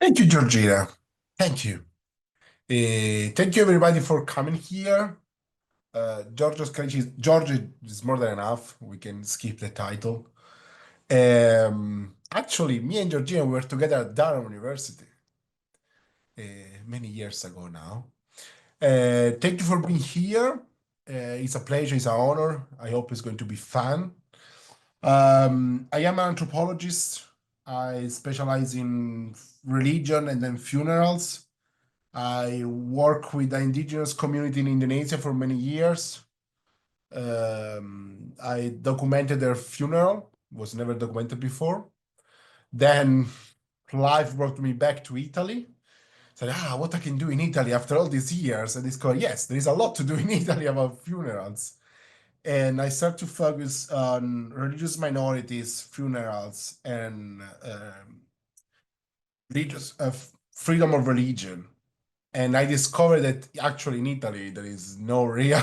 Thank you, Georgina. Thank you. Thank you, everybody, for coming here. Giorgio Scalici, Giorgio is more than enough. We can skip the title. Actually, me and Georgina were together at Durham University uh, many years ago now. Thank you for being here. It's a pleasure, it's an honor. I hope it's going to be fun. I am an anthropologist. I specialize in religion and then funerals. I work with the indigenous community in Indonesia for many years. I documented their funeral, was never documented before. Then life brought me back to Italy. Said, what I can do in Italy after all these years? And discovered, yes, there is a lot to do in Italy about funerals. And I start to focus on religious minorities, funerals, and religious freedom of religion. And I discovered that actually in Italy there is no real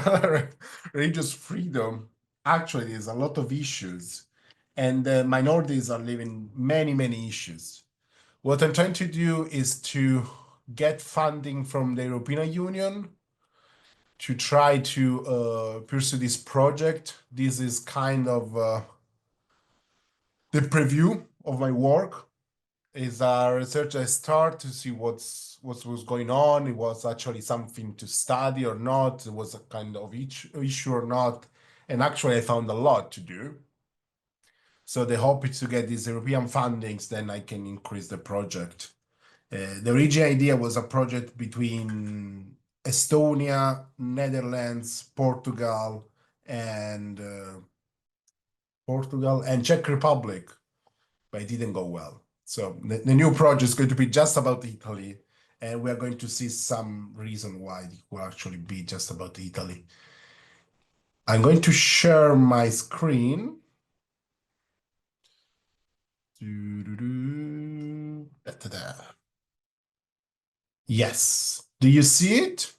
religious freedom. Actually, there's a lot of issues, and the minorities are living many, many issues. What I'm trying to do is to get funding from the European Union to try to pursue this project. This is kind of the preview of my work. Is a research I start to see what was going on. It was actually something to study or not. It was a kind of issue or not. And actually, I found a lot to do. So the hope is to get these European fundings, then I can increase the project. The original idea was a project between Estonia, Netherlands, and Portugal and Czech Republic, but it didn't go well. So the new project is going to be just about Italy, and we are going to see some reason why it will actually be just about Italy. I'm going to share my screen. Da-da-da. Yes. Do you see it?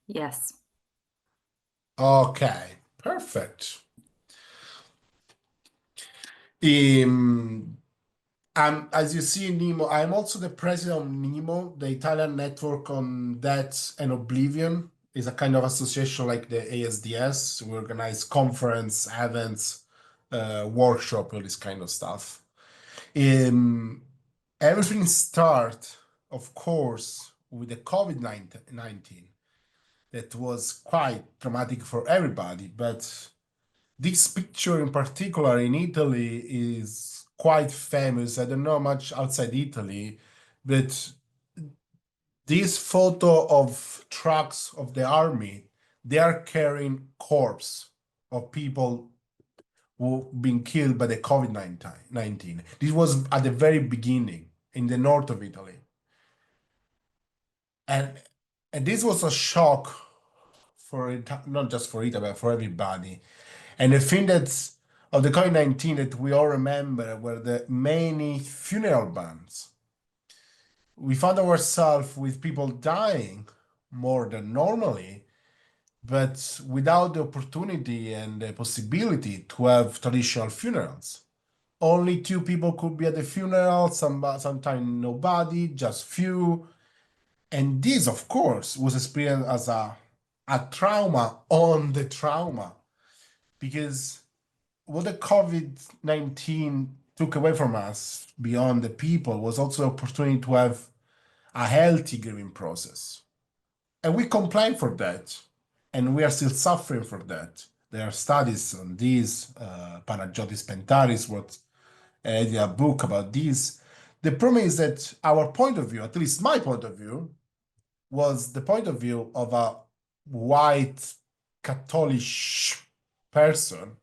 Yes. Okay, perfect. As you see in Nemo, I'm also the president of Nemo, the Italian network on death and oblivion. Is a kind of association like the ASDS. We organize conference, events, workshop, all this kind of stuff. Everything start, of course, with the COVID-19. That was quite traumatic for everybody, but this picture in particular in Italy is quite famous. I don't know much outside Italy, but this photo of trucks of the army, they are carrying corpse of people who've been killed by the COVID-19. This was at the very beginning in the north of Italy. And this was a shock for it, not just for Italy, but for everybody. And the thing that's of the COVID-19 that we all remember were the many funeral bans. We found ourselves with people dying more than normally, but without the opportunity and the possibility to have traditional funerals. Only two people could be at the funeral, sometimes nobody, just few. And this, of course, was experienced as a trauma on the trauma, because what the COVID-19 took away from us beyond the people was also the opportunity to have a healthy grieving process. And we complain for that, and we are still suffering for that. There are studies on this. Panagiotis Pentaris wrote a book about this. The problem is that our point of view, at least my point of view, was the point of view of a white Catholic person.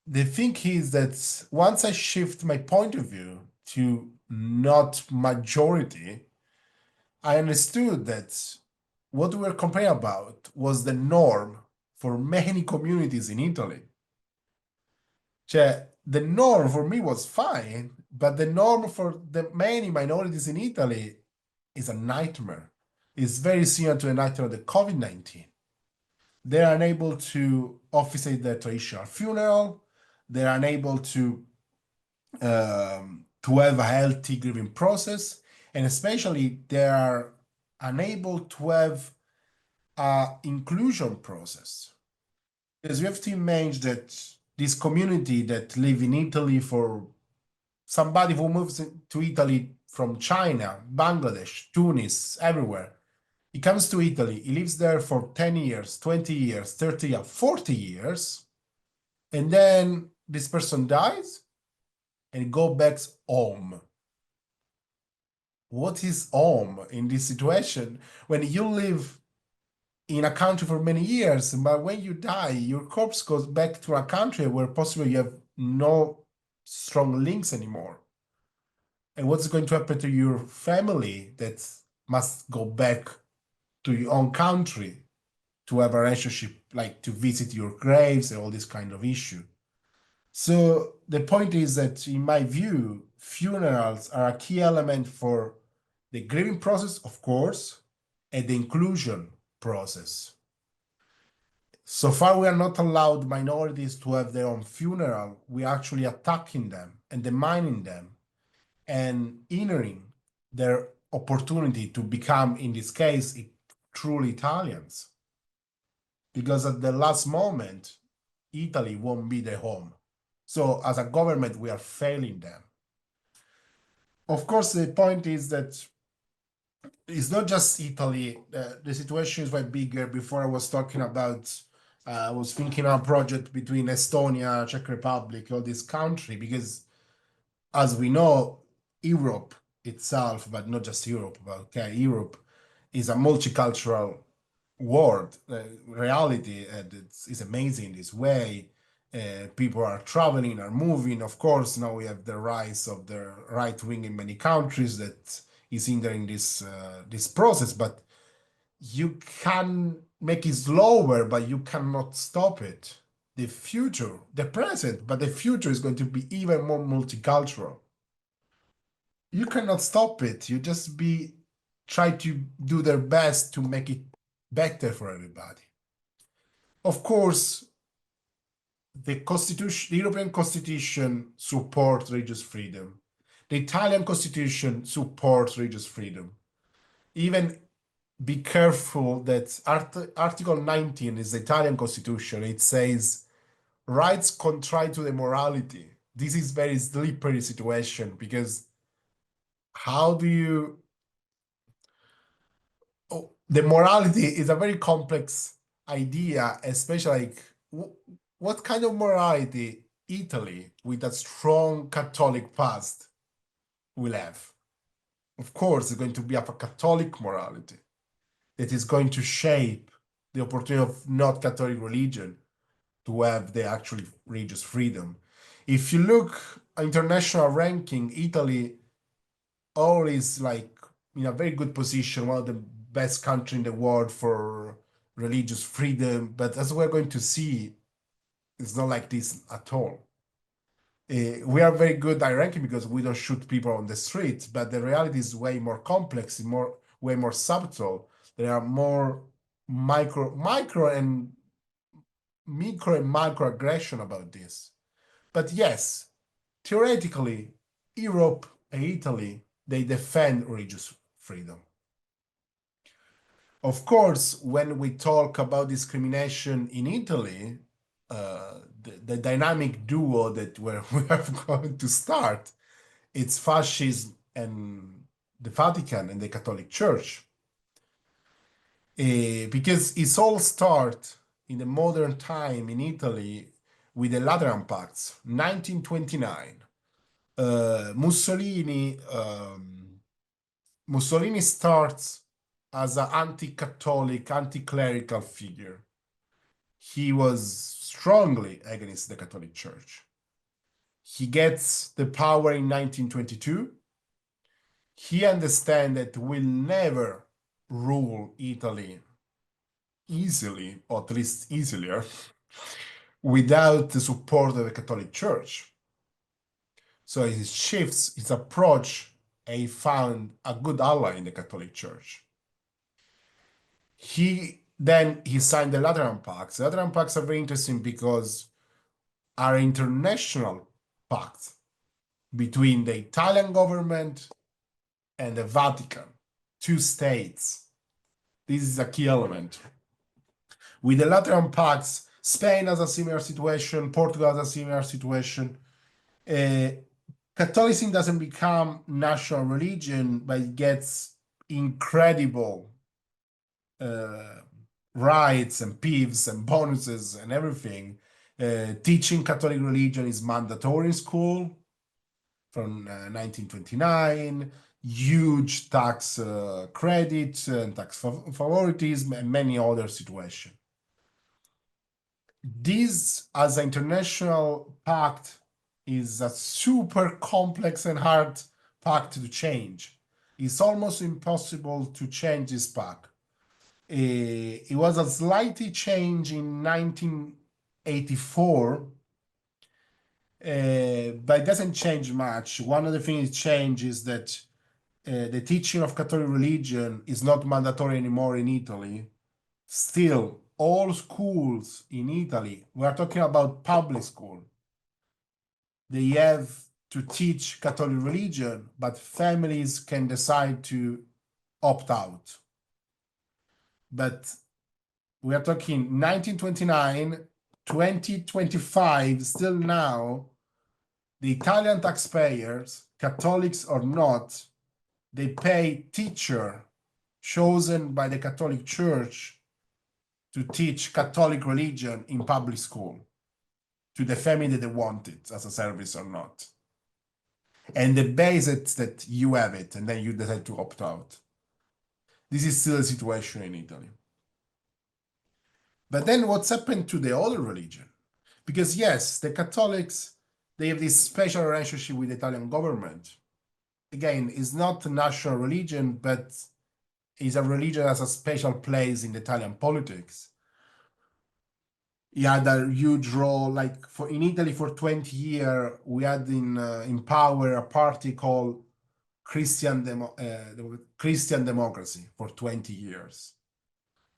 The thing is that once I shift my point of view to not majority, I understood that what we were complaining about was the norm for many communities in Italy. Cioè, the norm for me was fine, but the norm for the many minorities in Italy is a nightmare. It's very similar to the nightmare of the COVID-19. They're unable to officiate their traditional funeral. They're unable to to have a healthy grieving process, and especially they are unable to have a inclusion process. Because you have to imagine that this community that live in Italy, for somebody who moves to Italy from China, Bangladesh, Tunis, everywhere, he comes to Italy, he lives there for 10 years, 20 years, 30 years, 40 years, and then this person dies and go back home. What is home in this situation when you live in a country for many years, but when you die, your corpse goes back to a country where possibly you have no strong links anymore? And what's going to happen to your family that must go back to your own country to have a relationship, like to visit your graves and all this kind of issue? So the point is that, in my view, funerals are a key element for the grieving process, of course, and the inclusion process. So far, we are not allowed minorities to have their own funeral. We are actually attacking them and demanding them and hindering their opportunity to become, in this case, truly Italians. Because at the last moment, Italy won't be their home. So as a government, we are failing them. Of course, the point is that it's not just Italy. The situation is way bigger. Before I was talking about, I was thinking of a project between Estonia, Czech Republic, all this country, because as we know, Europe itself, but not just Europe, but okay, Europe is a multicultural world reality, and it's amazing in this way. People are traveling, are moving. Of course, now we have the rise of the right wing in many countries that is hindering this process. But you can make it slower, but you cannot stop it. The future, the present, but the future is going to be even more multicultural. You cannot stop it. You just be try to do their best to make it better for everybody. Of course, the Constitution, the European Constitution supports religious freedom. The Italian Constitution supports religious freedom. Even be careful that Article 19 is the Italian Constitution. It says rights contrary to the morality. This is very slippery situation, because how do you the morality is a very complex idea, especially like what kind of morality Italy with a strong Catholic past will have. Of course, it's going to be of a Catholic morality that is going to shape the opportunity of not Catholic religion to have the actual religious freedom. If you look international ranking, Italy always like in a very good position, one of the best country in the world for religious freedom. But as we're going to see, it's not like this at all. We are very good at ranking because we don't shoot people on the street, but the reality is way more complex, way more subtle. There are more micro and macro aggression about this. But yes, theoretically, Europe and Italy, they defend religious freedom. Of course, when we talk about discrimination in Italy, the dynamic duo that we are going to start, it's fascism and the Vatican and the Catholic Church. Because it's all start in the modern time in Italy with the Lateran Pacts, 1929. Mussolini starts as an anti-Catholic, anti-clerical figure. He was strongly against the Catholic Church. He gets the power in 1922. He understands that will never rule Italy easily, or at least easier, without the support of the Catholic Church. So he shifts his approach, and he found a good ally in the Catholic Church. He signed the Lateran Pacts. The Lateran Pacts are very interesting because are international pacts. between the Italian government and the Vatican, two states. This is a key element. With the Lateran Pacts, Spain has a similar situation, Portugal has a similar situation. Catholicism doesn't become national religion, but it gets incredible rights and peeves and bonuses and everything. Teaching Catholic religion is mandatory in school from 1929, huge tax credit and tax favoritism, and many other situations. This, as an international pact, is a super complex and hard pact to change. It's almost impossible to change this pact. It was a slightly change in 1984, but it doesn't change much. One of the things it changes is that the teaching of Catholic religion is not mandatory anymore in Italy. Still, all schools in Italy, we are talking about public school, they have to teach Catholic religion, but families can decide to opt out. But we are talking 1929, 2025, still now, the Italian taxpayers, Catholics or not, they pay teacher chosen by the Catholic Church to teach Catholic religion in public school to the family that they want it as a service or not. And the base is that you have it and then you decide to opt out. This is still a situation in Italy. But then what's happened to the other religion? Because yes, the Catholics, they have this special relationship with the Italian government. Again, it's not a national religion, but it's a religion that has a special place in the Italian politics. He had a huge role, like in Italy for 20 years, we had in power a party called Christian Democracy for 20 years.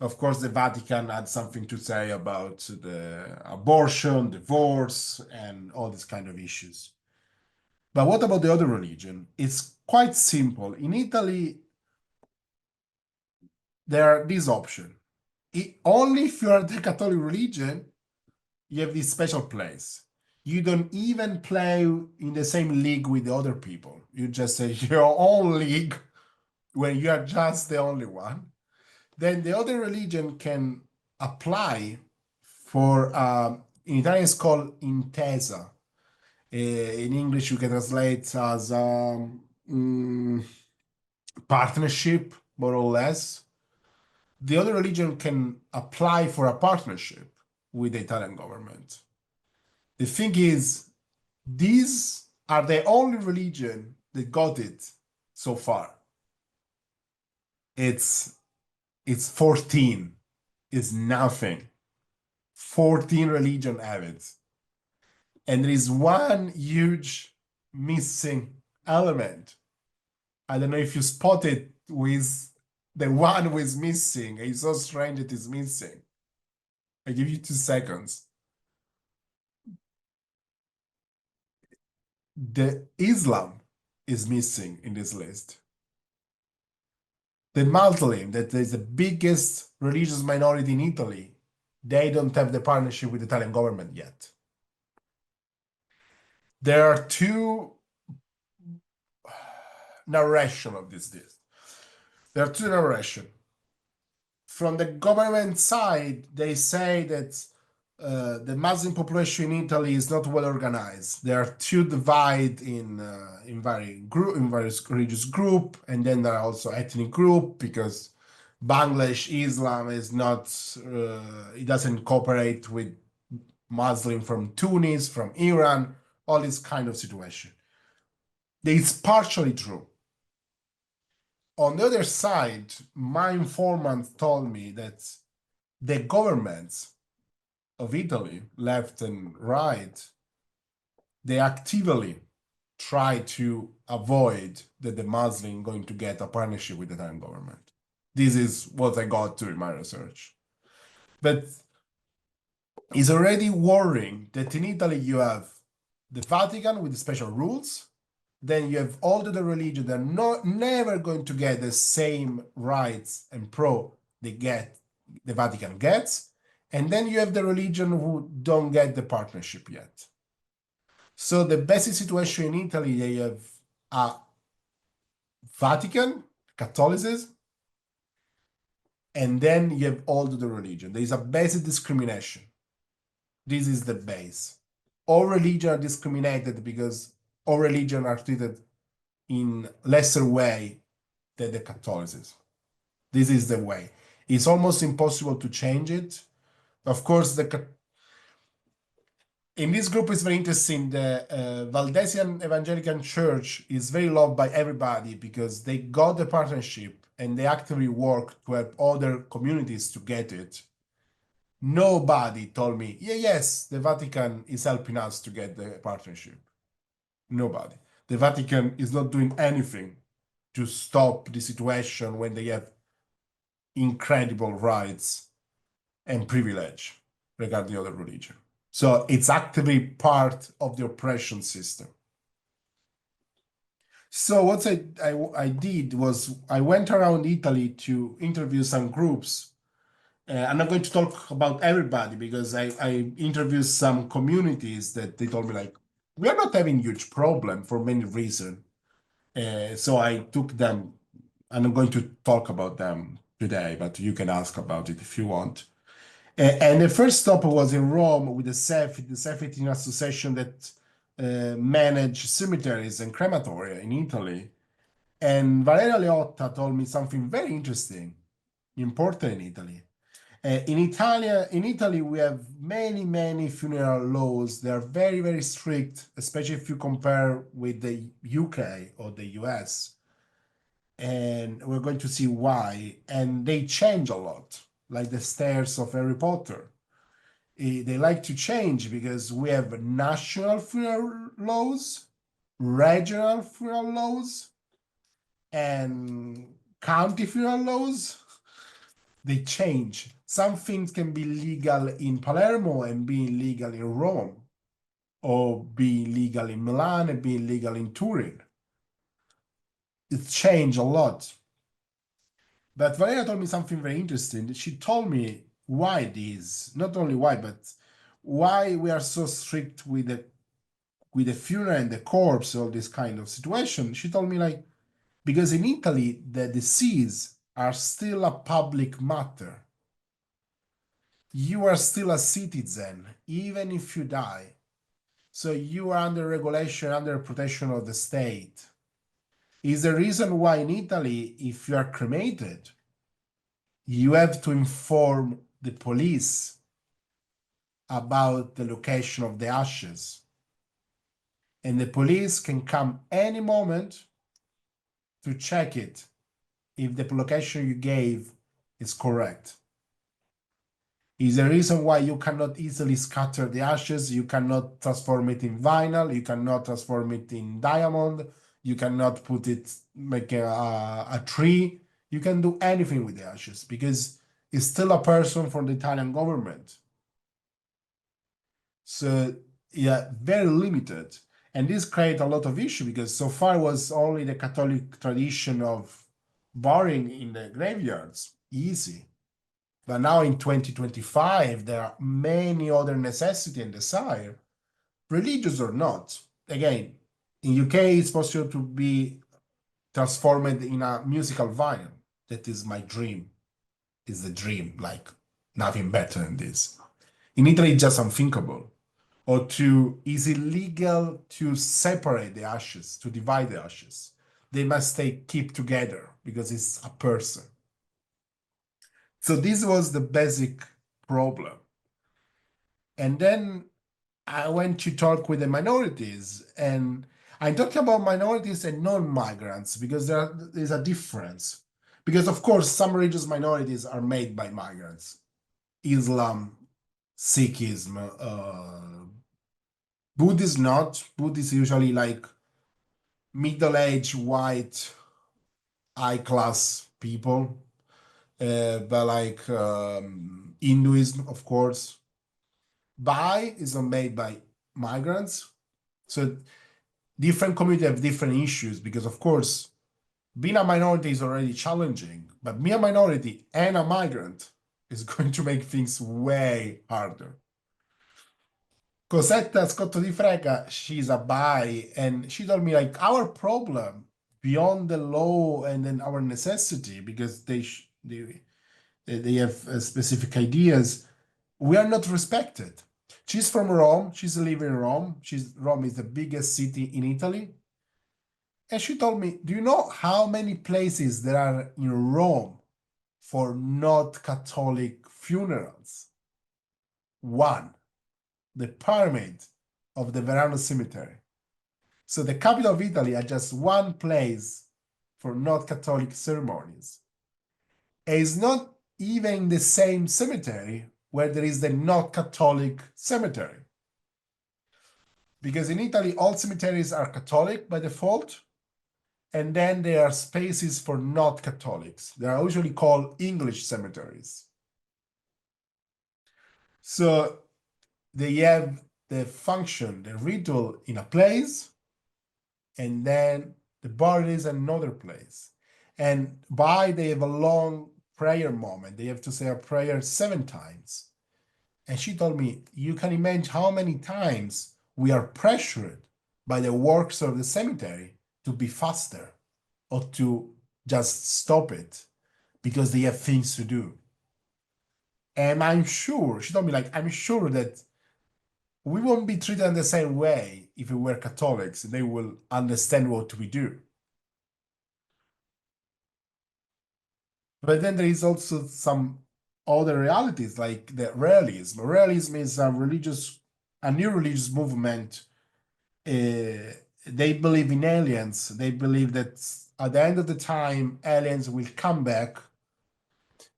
Of course, the Vatican had something to say about the abortion, divorce, and all these kind of issues. But what about the other religion? It's quite simple. In Italy, there are these options. Only if you are the Catholic religion, you have this special place. You don't even play in the same league with the other people. You just say your own league when you are just the only one. Then the other religion can apply for, in Italian it's called intesa. In English, you can translate as partnership, more or less. The other religion can apply for a partnership with the Italian government. The thing is, these are the only religion that got it so far. It's 14. It's nothing. 14 religion have it. And there is one huge missing element. I don't know if you spotted with the one who is missing. It's so strange it is missing. I give you 2 seconds. The Islam is missing in this list. The Muslim, that is the biggest religious minority in Italy, they don't have the partnership with the Italian government yet. There are 2 narration of this list. There are 2 narration. From the government side, they say that the Muslim population in Italy is not well organized. There are 2 divide in various religious group, and then there are also ethnic group because Bangladesh Islam is not, it doesn't cooperate with Muslim from Tunis, from Iran, all this kind of situation. It's partially true. On the other side, my informant told me that the governments of Italy, left and right, they actively try to avoid that the Muslim going to get a partnership with the Italian government. This is what I got to in my research. But it's already worrying that in Italy you have the Vatican with the special rules, then you have all the religion that are not never going to get the same rights and the Vatican gets, and then you have the religion who don't get the partnership yet. So the basic situation in Italy, they have a Vatican, Catholicism, and then you have all the religion. There is a basic discrimination. This is the base. All religion are discriminated because all religion are treated in lesser way than the Catholicism. This is the way. It's almost impossible to change it. Of course, in this group is very interesting. The Valdesian Evangelical Church is very loved by everybody because they got the partnership and they actively work to help other communities to get it. Nobody told me, yeah, yes, the Vatican is helping us to get the partnership. Nobody. The Vatican is not doing anything to stop the situation when they have incredible rights and privilege regarding other religion. So it's actively part of the oppression system. So what I did was I went around Italy to interview some groups. I'm not going to talk about everybody because I interviewed some communities that they told me like, we are not having huge problem for many reasons. So I took them. I'm not going to talk about them today, but you can ask about it if you want. And the first stop was in Rome with the Sefetin Association that manage cemeteries and crematoria in Italy. And Valeria Leotta told me something very interesting, important in Italy. In Italy, we have many funeral laws. They are very strict, especially if you compare with the UK or the US. And we're going to see why. And they change a lot, like the stairs of Harry Potter. They like to change because we have national funeral laws, regional funeral laws, and county funeral laws. They change. Some things can be legal in Palermo and be illegal in Rome, or be legal in Milan and be illegal in Turin. It's changed a lot. But Valeria told me something very interesting. She told me why this, not only why, but why we are so strict with the funeral and the corpse, all this kind of situation. She told me like, because in Italy, the deceased are still a public matter. You are still a citizen, even if you die. So you are under regulation, under protection of the state. Is the reason why in Italy, if you are cremated, you have to inform the police about the location of the ashes. And the police can come any moment to check it if the location you gave is correct. Is the reason why you cannot easily scatter the ashes, you cannot transform it in vinyl, you cannot transform it in diamond, you cannot put it, make a tree, you can do anything with the ashes because it's still a person from the Italian government. So yeah, very limited. And this created a lot of issue because so far was only the Catholic tradition of burying in the graveyards, easy. But now in 2025, there are many other necessity and desire, religious or not. Again, in UK, it's possible to be transformed in a musical vinyl. That is my dream. Is the dream, like nothing better than this. In Italy, it's just unthinkable. Or is illegal to separate the ashes, to divide the ashes. They must stay keep together because it's a person. So this was the basic problem. And then I went to talk with the minorities, and I'm talking about minorities and non-migrants because there's a difference. Because of course, some religious minorities are made by migrants. Islam, Sikhism, Buddhism not. Buddhism usually like middle-aged, white, high-class people. But like Hinduism, of course. Bahai is not made by migrants. So different communities have different issues because, of course, being a minority is already challenging, but being a minority and a migrant is going to make things way harder. Cosetta Scotto di Freca, she's a bi, and she told me like our problem beyond the law and then our necessity because they have specific ideas. We are not respected. She's from Rome. She's living in Rome. Rome is the biggest city in Italy. And she told me, do you know how many places there are in Rome for not Catholic funerals? One, the pyramid of the Verano Cemetery. So the capital of Italy has just one place for not Catholic ceremonies. And it's not even the same cemetery where there is the not Catholic cemetery. Because in Italy, all cemeteries are Catholic by default, and then there are spaces for not Catholics. They are usually called English cemeteries. So they have the function, the ritual in a place, and then the burial is another place. And they have a long prayer moment. They have to say a prayer 7 times. And she told me, you can imagine how many times we are pressured by the works of the cemetery to be faster or to just stop it because they have things to do. And I'm sure, she told me, like, I'm sure that we won't be treated in the same way if we were Catholics. They will understand what we do. But then there is also some other realities, like the realism. Realism is a new religious movement. They believe in aliens. They believe that at the end of the time, aliens will come back.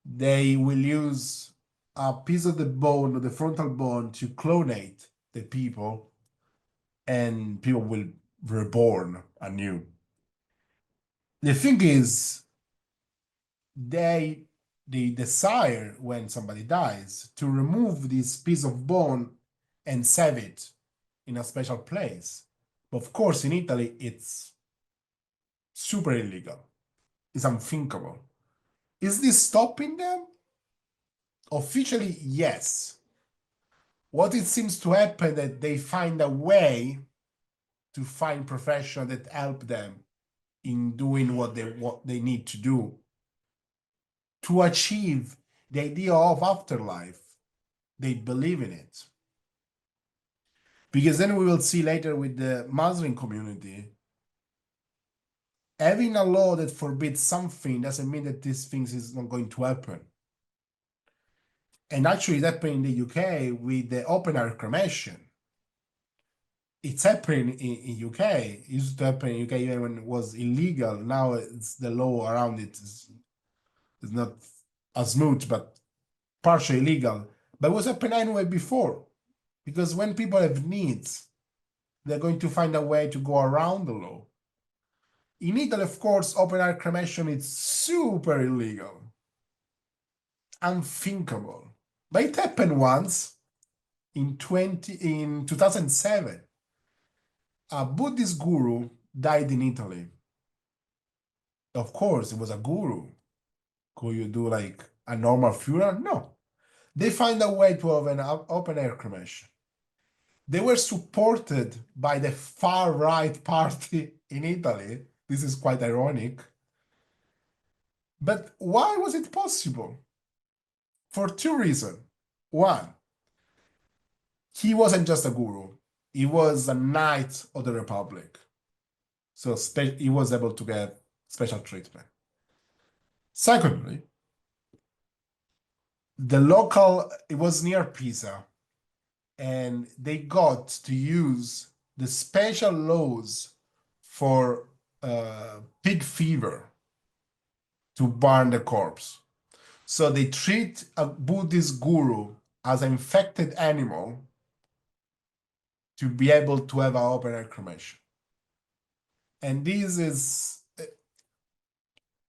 They will use a piece of the bone, the frontal bone, to clonate the people, and people will reborn anew. The thing is, they desire when somebody dies to remove this piece of bone and save it in a special place. But of course, in Italy, it's super illegal. It's unthinkable. Is this stopping them? Officially, yes. What it seems to happen that they find a way to find professionals that help them in doing what they need to do to achieve the idea of afterlife. They believe in it. Because then we will see later with the Muslim community, having a law that forbids something doesn't mean that these things is not going to happen. And actually, it happened in the UK with the open air cremation. It's happening in UK. It used to happen in UK even when it was illegal. Now it's the law around it is not as smooth, but partially illegal. But it was happening anyway before. Because when people have needs, they're going to find a way to go around the law. In Italy, of course, open air cremation is super illegal. Unthinkable. But it happened once in 2007. A Buddhist guru died in Italy. Of course, it was a guru. Could you do like a normal funeral? No. They find a way to have an open air cremation. They were supported by the far right party in Italy. This is quite ironic. But why was it possible? For 2 reasons. One, he wasn't just a guru, he was a knight of the Republic. So he was able to get special treatment. Secondly, it was near Pisa, and they got to use the special laws for pig fever to burn the corpse. So they treat a Buddhist guru as an infected animal to be able to have an open air cremation. And this is,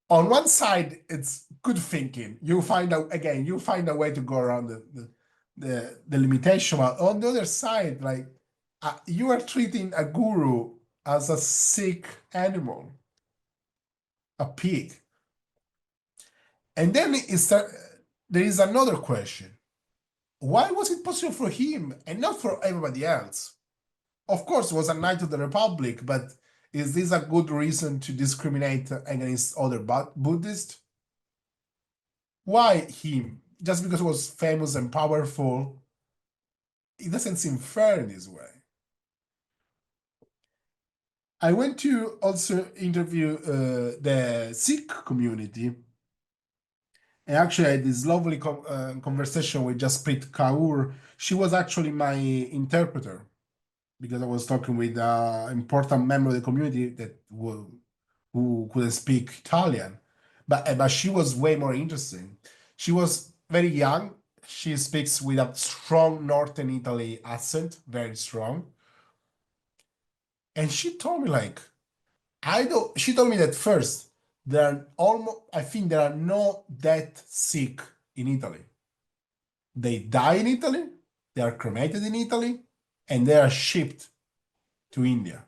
on one side, it's good thinking. You find a way to go around the limitation. But on the other side, like you are treating a guru as a sick animal, a pig. And then there is another question. Why was it possible for him and not for everybody else? Of course, it was a knight of the Republic, but is this a good reason to discriminate against other Buddhists? Why him? Just because he was famous and powerful? It doesn't seem fair in this way. I went to also interview the Sikh community. And actually, I had this lovely conversation with Jasprit Kaur. She was actually my interpreter because I was talking with an important member of the community who couldn't speak Italian. But she was way more interesting. She was very young. She speaks with a strong Northern Italy accent, very strong. And she told me like, I don't. She told me that first there are almost. I think there are no death sick in Italy. They die in Italy. They are cremated in Italy, and they are shipped to India.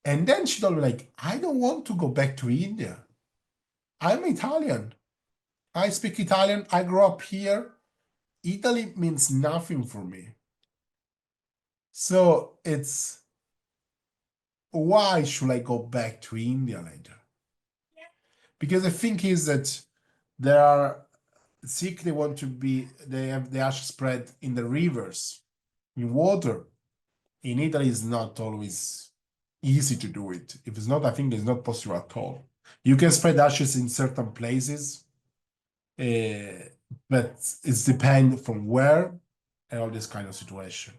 And then she told me like, I don't want to go back to India. I'm Italian. I speak Italian. I grew up here. Italy means nothing for me. So it's why should I go back to India later? Because the thing is that there are Sikh, they want to be, they have the ash spread in the rivers, in water. In Italy, it's not always easy to do it. If it's not, I think it's not possible at all. You can spread ashes in certain places, but it's depend from where and all this kind of situation.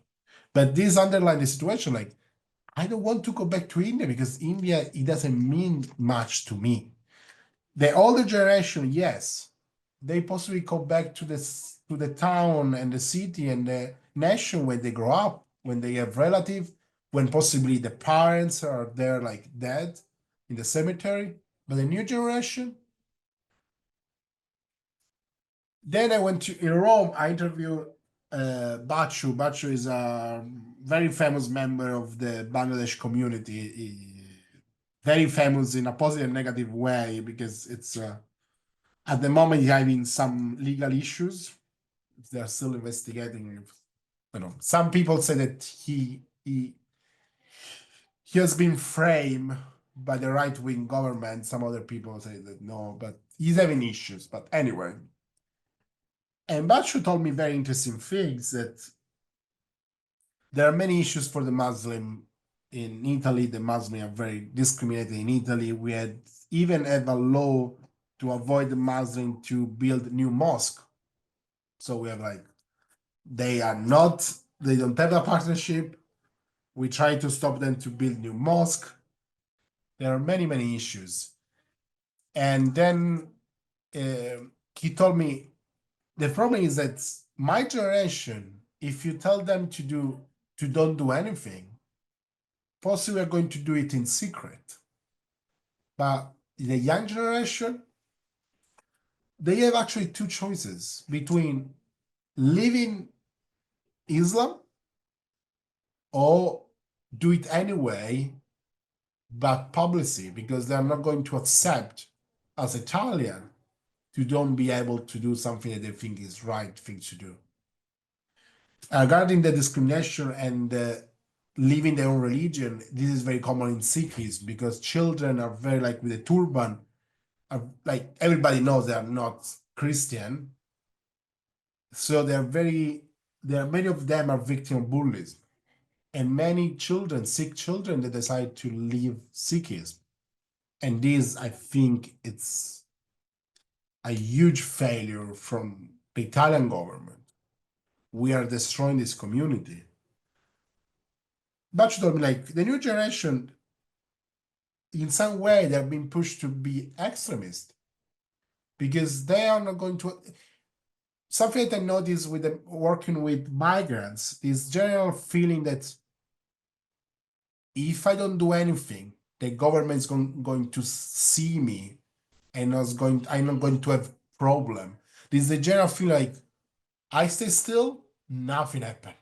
But this underline the situation, like, I don't want to go back to India because India, it doesn't mean much to me. The older generation, yes, they possibly go back to the town and the city and the nation where they grow up, when they have relative, when possibly the parents are there like dead in the cemetery. But the new generation. Then I went to in Rome. I interviewed Bachu. Bachu is a very famous member of the Bangladesh community. Very famous in a positive and negative way because it's at the moment having some legal issues. They're still investigating. Some people say that he has been framed by the right-wing government. Some other people say that no, but he's having issues. But anyway, and Bachu told me very interesting things that there are many issues for the Muslim in Italy. The Muslims are very discriminated in Italy. We had even have a law to avoid the Muslim to build new mosque. So we have like they don't have a partnership. We try to stop them to build new mosque. There are many, many issues. And then he told me the problem is that my generation, if you tell them to don't do anything, possibly we're going to do it in secret. But the young generation, they have actually two choices between living Islam or do it anyway, but publicly, because they're not going to accept as Italian to don't be able to do something that they think is right thing to do. Regarding the discrimination and leaving their own religion, this is very common in Sikhism because children are very like with a turban, are, like everybody knows they are not Christian, so many of them are victim of bullies, and many children, Sikh children, that decide to leave Sikhism, and this I think it's a huge failure from the Italian government. We are destroying this community. But told me like the new generation, in some way, they're being pushed to be extremist because they are not going to. Something that I noticed with them working with migrants, this general feeling that if I don't do anything, the government is going to see me and I'm not going to have problem. This is the general feel like I stay still, nothing happen.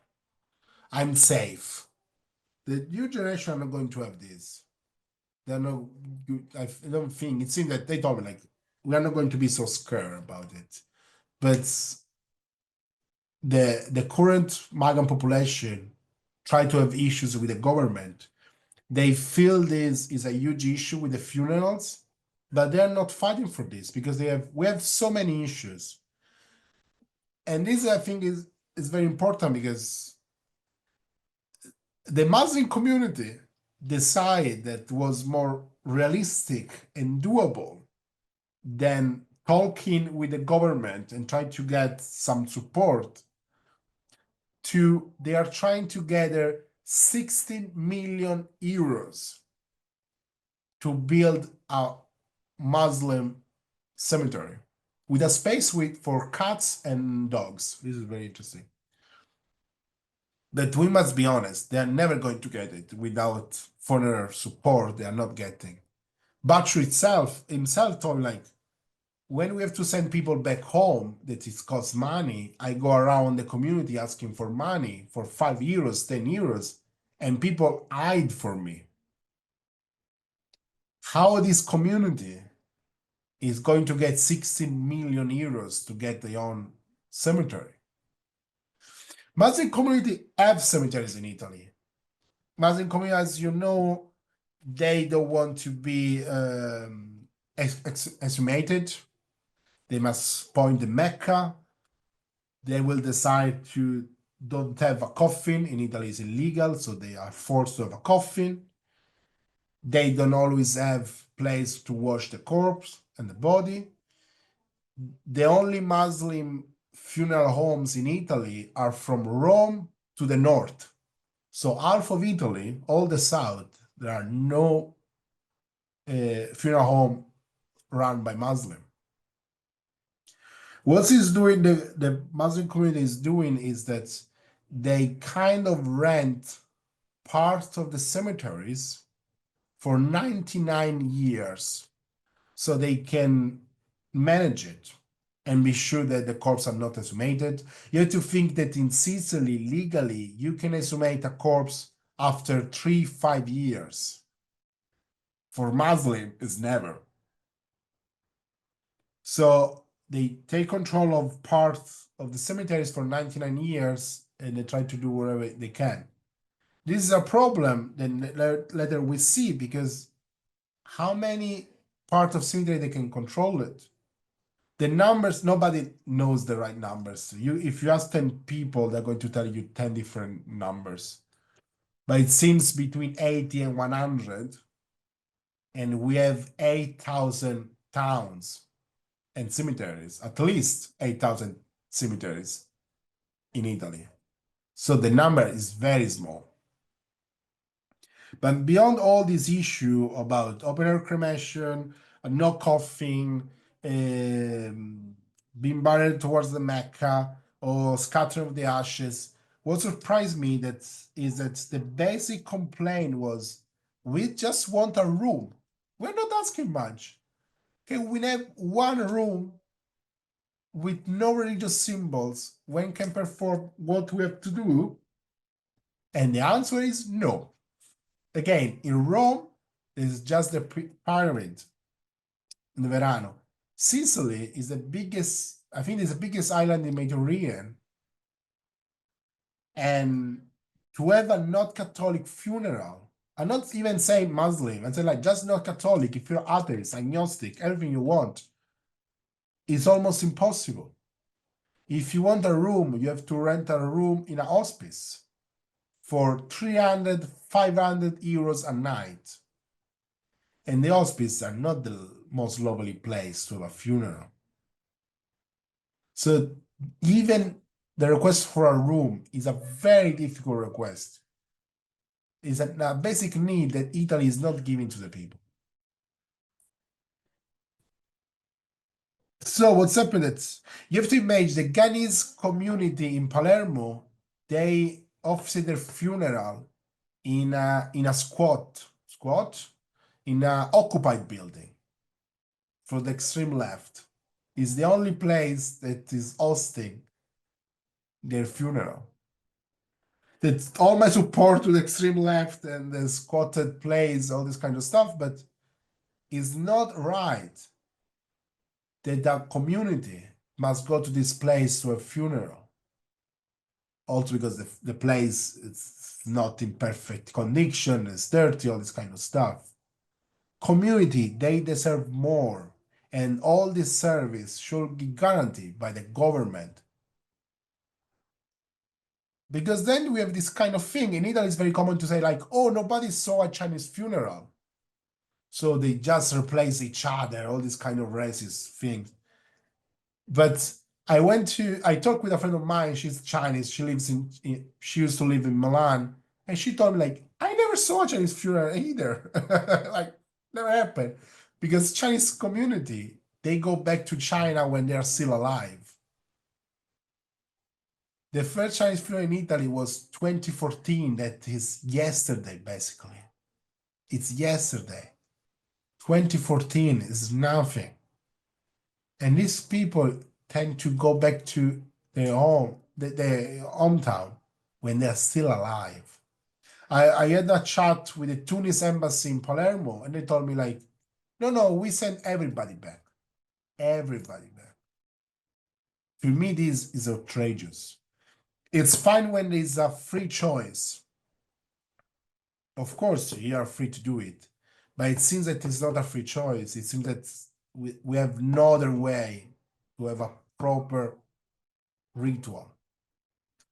I'm safe. The new generation are not going to have this. They're not. I don't think it seems that they told me like we are not going to be so scared about it. But the current Magan population try to have issues with the government. They feel this is a huge issue with the funerals, but they're not fighting for this because we have so many issues. And this I think is very important because the Muslim community decided that was more realistic and doable than talking with the government and trying to get some support they are trying to gather 16 million euros to build a Muslim cemetery with a space for cats and dogs. This is very interesting. But we must be honest, they are never going to get it without foreigner support. They are not getting. Butcher himself told me like, when we have to send people back home, that it costs money, I go around the community asking for money for 5 euros, 10 euros, and people hide for me. How this community is going to get 16 million euros to get their own cemetery? Muslim community have cemeteries in Italy. Muslim community, as you know, they don't want to be exhumated. They must point the Mecca. They will decide to don't have a coffin. In Italy, it's illegal, so they are forced to have a coffin. They don't always have place to wash the corpse and the body. The only Muslim funeral homes in Italy are from Rome to the north. So half of Italy, all the south, there are no funeral home run by Muslim. What is doing the Muslim community is doing is that they kind of rent parts of the cemeteries for 99 years so they can manage it and be sure that the corpses are not exhumated. You have to think that in Sicily, legally, you can exhumate a corpse after 3-5 years. For Muslim, it's never. So they take control of parts of the cemeteries for 99 years and they try to do whatever they can. This is a problem then later we see because how many parts of cemetery they can control it? The numbers, nobody knows the right numbers. If you ask 10 people, they're going to tell you 10 different numbers. But it seems between 80 and 100, and we have 8,000 towns and cemeteries, at least 8,000 cemeteries in Italy. So the number is very small. But beyond all this issue about open air cremation, no coffin, being buried towards the Mecca, or scattering of the ashes, what surprised me is that the basic complaint was, we just want a room. We're not asking much. Can we have one room with no religious symbols when can perform what we have to do? And the answer is no. Again, in Rome, there's just the pyramid in the Verano. Sicily is the biggest, I think it's the biggest island in Mediterranean. And to have a not Catholic funeral, I'm not even saying Muslim, I'm saying like just not Catholic, if you're atheist, agnostic, everything you want, is almost impossible. If you want a room, you have to rent a room in a hospice for 300, 500 euros a night. And the hospice are not the most lovely place to have a funeral. So even the request for a room is a very difficult request. It's a basic need that Italy is not giving to the people. So what's happened is you have to imagine the Ghanese community in Palermo, they offset their funeral in a squat in an occupied building for the extreme left. Is the only place that is hosting their funeral. That all my support to the extreme left and the squatted plays, all this kind of stuff, but it's not right that the community must go to this place to a funeral. Also because the place is not in perfect condition, it's dirty, all this kind of stuff. Community, they deserve more, and all this service should be guaranteed by the government. Because then we have this kind of thing. In Italy, it's very common to say, like, oh, nobody saw a Chinese funeral. So they just replace each other, all these kind of racist things. But I talked with a friend of mine, she's Chinese, she used to live in Milan, and she told me, like, I never saw a Chinese funeral either. Like, never happened. Because Chinese community, they go back to China when they are still alive. The first Chinese funeral in Italy was 2014. That is yesterday, basically. It's yesterday. 2014 is nothing. And these people tend to go back to their hometown when they're still alive. I had a chat with the Tunis embassy in Palermo, and they told me, like, no, we send everybody back. Everybody back. For me, this is outrageous. It's fine when there's a free choice. Of course, you are free to do it. But it seems that it's not a free choice. It seems that we have no other way to have a proper ritual.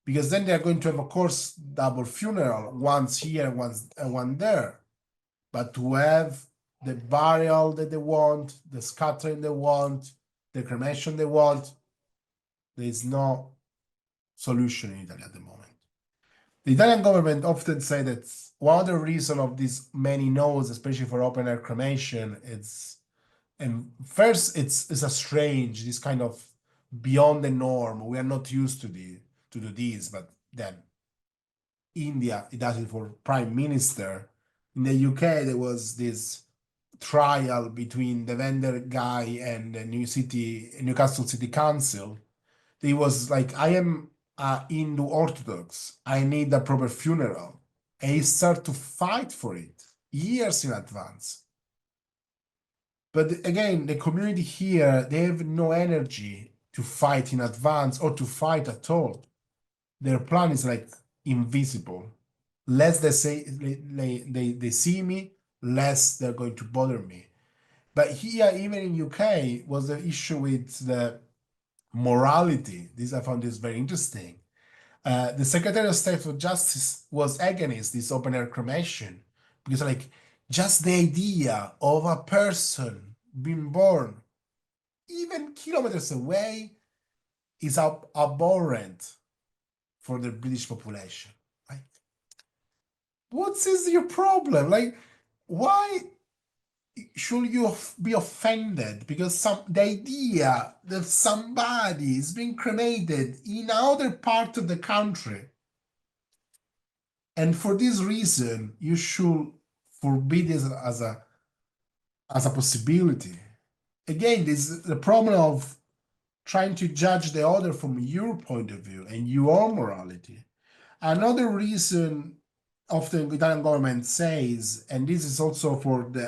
Because then they're going to have, of course, double funeral, once here, once and one there. But to have the burial that they want, the scattering they want, the cremation they want, there is no solution in Italy at the moment. The Italian government often say that one of the reasons of these many no's, especially for open air cremation, and first it's a strange, this kind of beyond the norm. We are not used to do this, but then India, it does it for prime minister. In the UK, there was this trial between the vendor guy and the Newcastle City Council. He was like, I am Hindu Orthodox. I need a proper funeral. And he started to fight for it years in advance. But again, the community here, they have no energy to fight in advance or to fight at all. Their plan is like invisible. Less they say they see me, less they're going to bother me. But here, even in UK, was the issue with the morality. This I found this very interesting. The Secretary of State for Justice was against this open air cremation because, like, just the idea of a person being born even kilometers away is abhorrent for the British population. Like, what is your problem? Like, why should you be offended because the idea that somebody is being cremated in another part of the country, and for this reason you should forbid this as a possibility? Again, this is the problem of trying to judge the other from your point of view and your morality. Another reason often the Italian government says, and this is also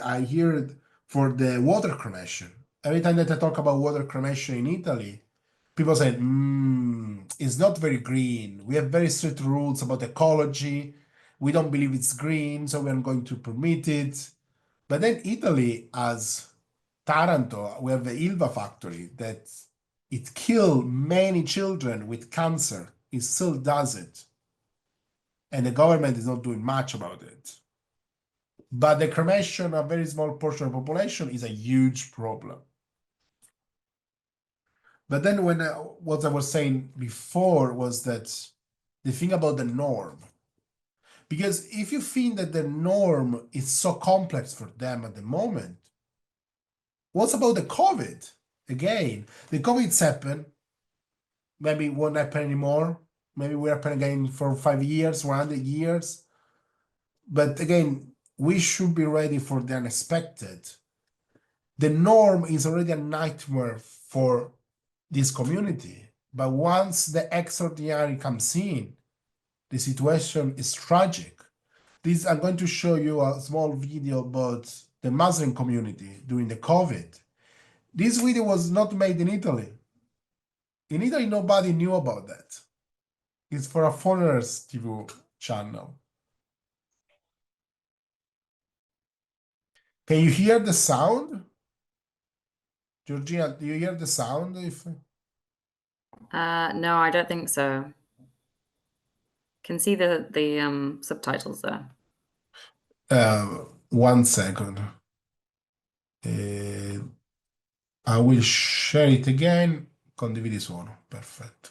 I hear it for the water cremation. Every time that I talk about water cremation in Italy, people say, it's not very green. We have very strict rules about ecology. We don't believe it's green, so we're going to permit it. But then Italy, as Taranto, we have the Ilva factory that it killed many children with cancer. It still does it. And the government is not doing much about it. But the cremation, a very small portion of the population, is a huge problem. But then what I was saying before was that the thing about the norm, because if you think that the norm is so complex for them at the moment, what's about the COVID? Again, the COVID's happened, maybe it won't happen anymore. Maybe will happen again for 5 years, 100 years. But again, we should be ready for the unexpected. The norm is already a nightmare for this community. But once the extraordinary comes in, The situation is tragic. I'm going to show you a small video about the Muslim community during the COVID. This video was not made in Italy. In Italy, nobody knew about that. It's for a foreigners TV channel. Can you hear the sound? Georgina, do you hear the sound? No, I don't think so. Can see the subtitles there. 1 second. I will share it again. Condividi suono. Perfetto.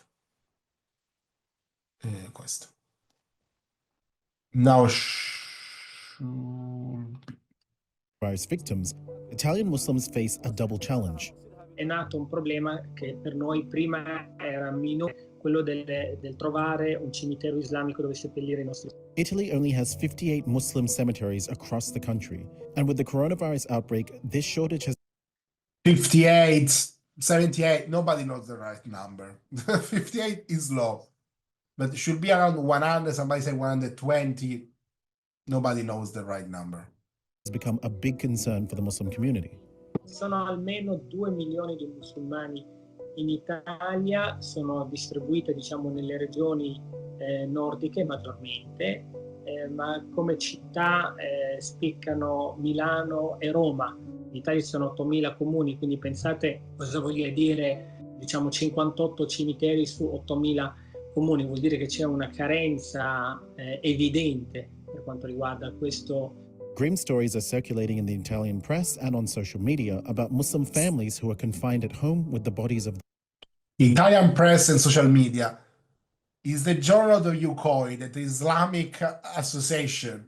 Questo. Now Virus victims, Italian Muslims face a double challenge. È nato un problema che per noi prima era minore, quello del trovare un cimitero islamico dove seppellire i nostri. Italy only has 58 Muslim cemeteries across the country, and with the coronavirus outbreak, this shortage has 58, 78, nobody knows the right number. 58 is low, but it should be around 100. Somebody say 120. Nobody knows the right number. become a big concern for the Muslim community. Ci sono almeno 2 milioni di musulmani in Italia, sono distribuite diciamo nelle regioni nordiche maggiormente, ma come città spiccano Milano e Roma. In Italia ci sono 8.000 comuni, quindi pensate cosa voglia dire, diciamo 58 cimiteri su 8.000 comuni, vuol dire che c'è una carenza evidente per quanto riguarda questo. Grim stories are circulating in the Italian press and on social media about Muslim families who are confined at home with the bodies of Italian press and social media is the journal that you call it, the Islamic Association.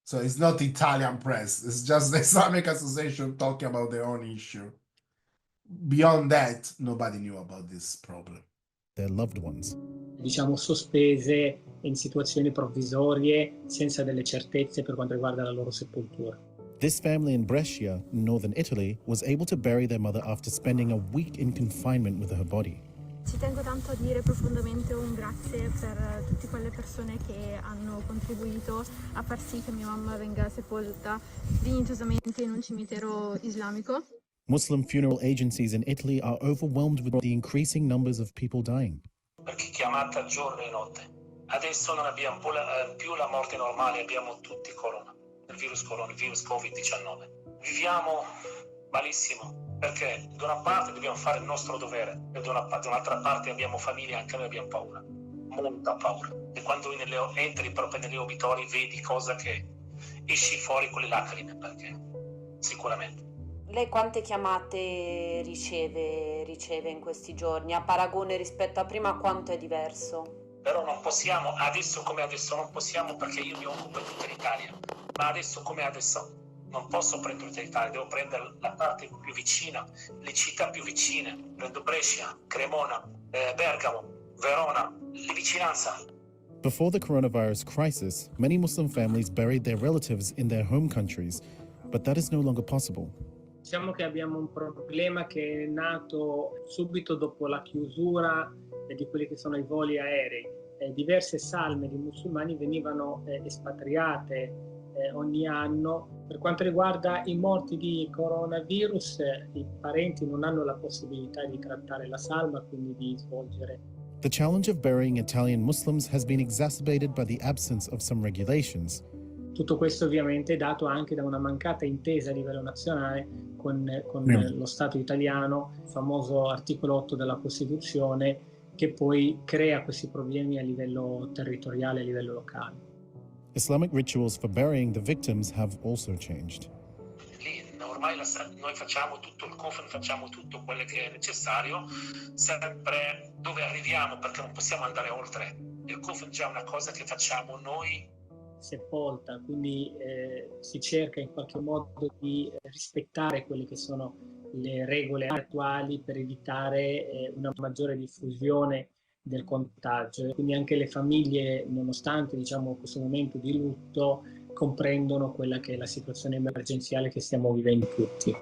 So it's not Italian press, it's just the Islamic Association talking about their own issue. Beyond that, nobody knew about this problem. their loved ones. Diciamo sospese in situazioni provvisorie senza delle certezze per quanto riguarda la loro sepoltura. This family in Brescia, in northern Italy, was able to bury their mother after spending a week in confinement with her body. Ci tengo tanto a dire profondamente un grazie per tutte quelle persone che hanno contribuito a far sì che mia mamma venga sepolta dignitosamente in un cimitero islamico. Muslim funeral agencies in Italy are overwhelmed with the increasing numbers of people dying. Perché chiamata giorno e notte. Adesso non abbiamo più la morte normale, abbiamo tutti corona, il virus Covid-19. Viviamo malissimo, perché da una parte dobbiamo fare il nostro dovere e da un'altra parte abbiamo famiglia, anche noi abbiamo paura, molta paura. E quando entri proprio negli obitori vedi cosa che esci fuori con le lacrime, perché sicuramente. Lei quante chiamate riceve in questi giorni? A paragone rispetto a prima, quanto è diverso? Però non possiamo, adesso come adesso non possiamo, perché io mi occupo di tutta l'Italia, ma adesso come adesso non posso prendere tutta l'Italia, devo prendere la parte più vicina, le città più vicine, prendo Brescia, Cremona, Bergamo, Verona, le vicinanze. Before the coronavirus crisis, many Muslim families buried their relatives in their home countries, but that is no longer possible. Diciamo che abbiamo un problema che è nato subito dopo la chiusura di quelli che sono i voli aerei. Diverse salme di musulmani venivano espatriate ogni anno. Per quanto riguarda i morti di coronavirus, i parenti non hanno la possibilità di trattare la salma, quindi di svolgere. The challenge of burying Italian Muslims has been exacerbated by the absence of some regulations. Tutto questo ovviamente è dato anche da una mancata intesa a livello nazionale con lo Stato italiano, il famoso articolo 8 della Costituzione, che poi crea questi problemi a livello territoriale, a livello locale. Islamic rituals for burying the victims have also changed. Lì ormai noi facciamo tutto il coffin, facciamo tutto quello che è necessario, sempre dove arriviamo, perché non possiamo andare oltre. Il coffin è già una cosa che facciamo noi. Sepolta, quindi si cerca in qualche modo di rispettare quelle che sono le regole attuali per evitare una maggiore diffusione del contagio. Quindi anche le famiglie, nonostante diciamo questo momento di lutto, comprendono quella che è la situazione emergenziale che stiamo vivendo tutti.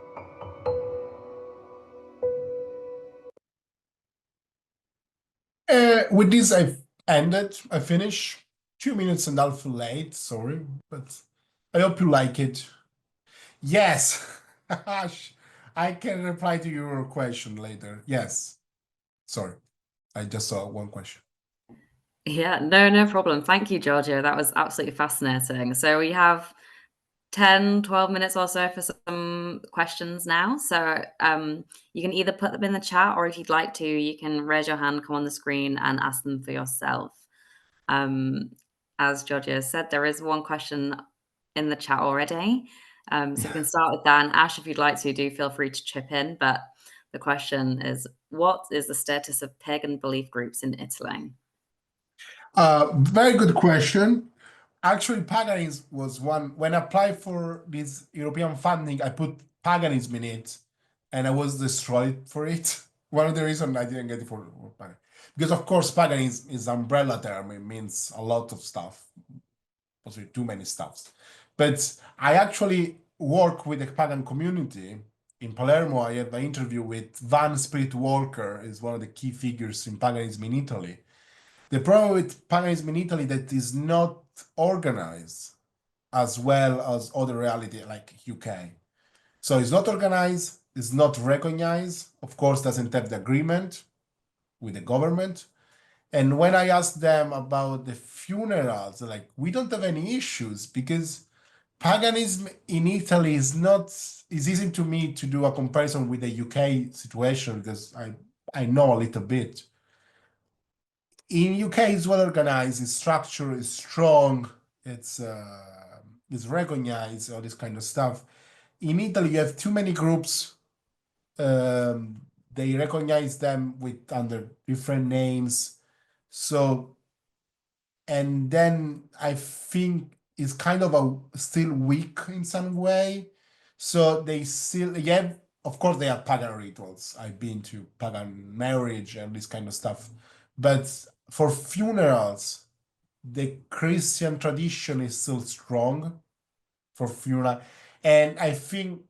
With this I finish. 2 minutes and a half late, sorry, but I hope you like it. Yes, I can reply to your question later. Yes, sorry, I just saw one question. Yeah, no problem. Thank you, Giorgio. That was absolutely fascinating. So we have 10, 12 minutes or so for some questions now. So you can either put them in the chat, or if you'd like to, you can raise your hand, come on the screen and ask them for yourself. As Giorgio said, there is one question in the chat already. So we can start with that. And Ash, if you'd like to, do feel free to chip in. But the question is, what is the status of pagan belief groups in Italy? Very good question. Actually, paganism was one. When I applied for this European funding, I put paganism in it, and I was destroyed for it. One of the reasons I didn't get it for paganism, because of course paganism is umbrella term. It means a lot of stuff, possibly too many stuffs. But I actually work with the pagan community in Palermo. I had an interview with Van Spirit Walker, is one of the key figures in paganism in Italy. The problem with paganism in Italy that is not organized as well as other reality like UK. So it's not organized, it's not recognized, of course, doesn't have the agreement with the government. And when I asked them about the funerals, like, we don't have any issues because paganism in Italy is not, it's easy to me to do a comparison with the UK situation because I know a little bit. In UK, it's well organized, its structure is strong, it's recognized, all this kind of stuff. In Italy, you have too many groups. They recognize them with under different names. So, and then I think it's kind of a still weak in some way. So they still, yeah, of course they have pagan rituals. I've been to pagan marriage and this kind of stuff. But for funerals, the Christian tradition is still strong for funeral. And I think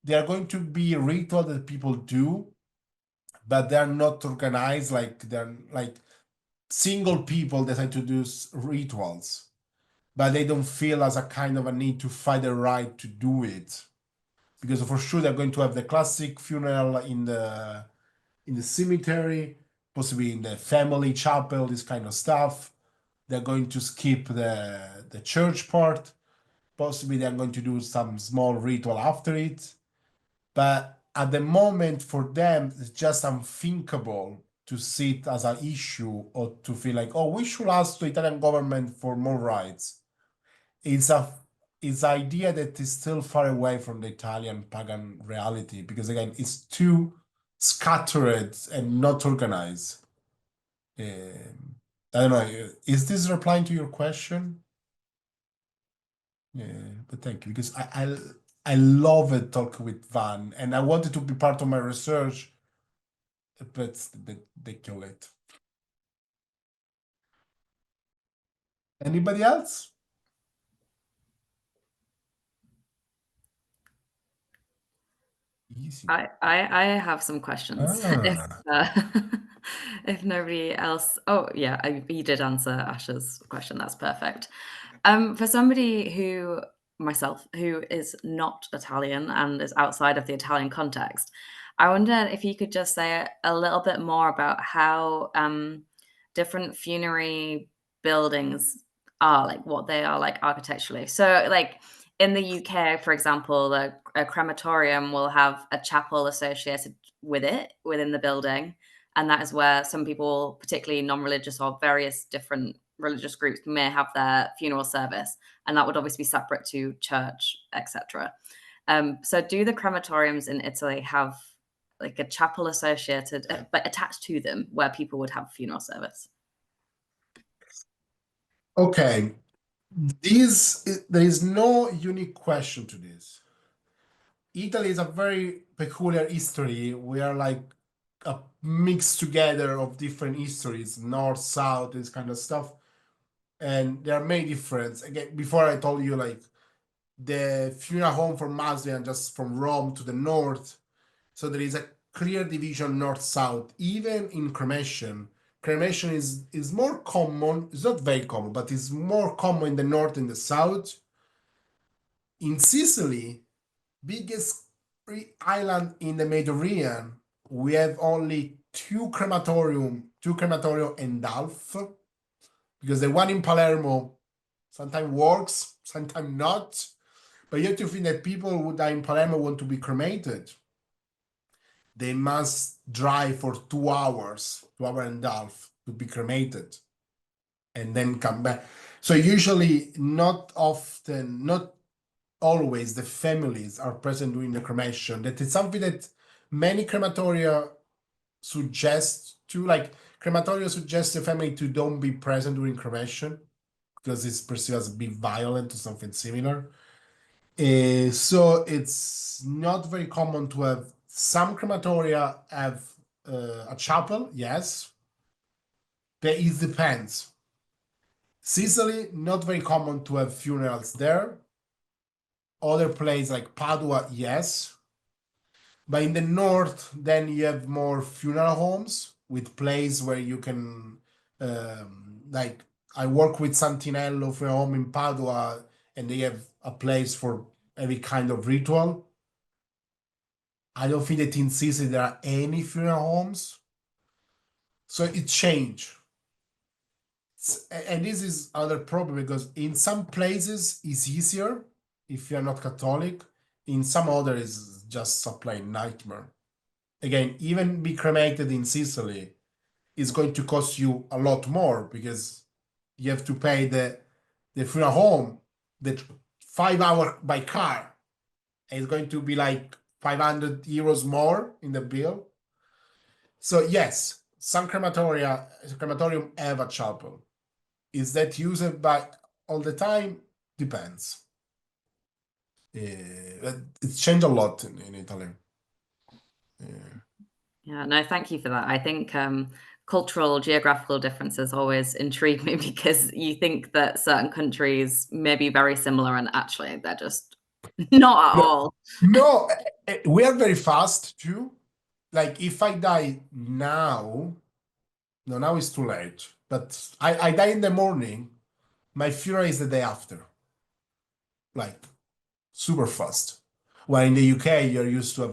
there are going to be rituals that people do, but they're not organized, like they're like single people decide to do rituals, but they don't feel as a kind of a need to fight the right to do it. Because for sure they're going to have the classic funeral in the cemetery, possibly in the family chapel, this kind of stuff. They're going to skip the church part. Possibly they're going to do some small ritual after it. But at the moment, for them, it's just unthinkable to see it as an issue or to feel like, oh, we should ask the Italian government for more rights. It's an idea that is still far away from the Italian pagan reality because, again, it's too scattered and not organized. I don't know. Is this replying to your question? Yeah, but thank you because I love it talking with Van and I wanted to be part of my research, but they kill it. Anybody else? Easy. I have some questions. If nobody else, oh yeah, you did answer Ash's question. That's perfect. For somebody who myself who is not Italian and is outside of the Italian context, I wonder if you could just say a little bit more about how different funerary buildings are, like what they are like architecturally. So like in the UK, for example, a crematorium will have a chapel associated with it within the building. And that is where some people, particularly non-religious or various different religious groups, may have their funeral service. And that would obviously be separate to church, etc. So do the crematoriums in Italy have like a chapel associated, but attached to them where people would have funeral service? Okay. There is no unique question to this. Italy is a very peculiar history. We are like a mix together of different histories, north, south, this kind of stuff. And there are many differences. Again, before I told you like the funeral home for Muslim just from Rome to the north. So there is a clear division north-south, even in cremation. cremation is more common. It's not very common, but it's more common in the north and the south. In Sicily, biggest island in the Mediterranean, we have only two crematorium and half, because the one in Palermo sometimes works, sometimes not. But you have to think that people who die in Palermo want to be cremated. They must drive for 2 hours, 2 hours and a half to be cremated, and then come back. So usually, not often, not always, the families are present during the cremation. That is something that many crematoria suggest to, like, crematoria suggest the family to don't be present during cremation because it's perceived as a bit violent or something similar. So it's not very common to have. Some crematoria have a chapel, yes, but it depends. Sicily, not very common to have funerals there. Other places like Padua, yes. But in the north, then you have more funeral homes with places where you can, like, I work with Santinello Funeral Home in Padua, and they have a place for every kind of ritual. I don't think that in Sicily there are any funeral homes. So it changed. And this is another problem, because in some places it's easier if you're not Catholic. In some other it's just a plain nightmare. Again, even be cremated in Sicily is going to cost you a lot more, because you have to pay the funeral home that 5 hours by car. And it's going to be like 500 euros more in the bill. So yes, some crematorium have a chapel. Is that used by all the time? Depends. It's changed a lot in Italy. Yeah, no, thank you for that. I think cultural, geographical differences always intrigue me because you think that certain countries may be very similar, and actually they're just not at No. all. No, we are very fast too. Like, if I die now, no, now it's too late. But I die in the morning, my funeral is the day after. Like, super fast. While in the UK, you're used to a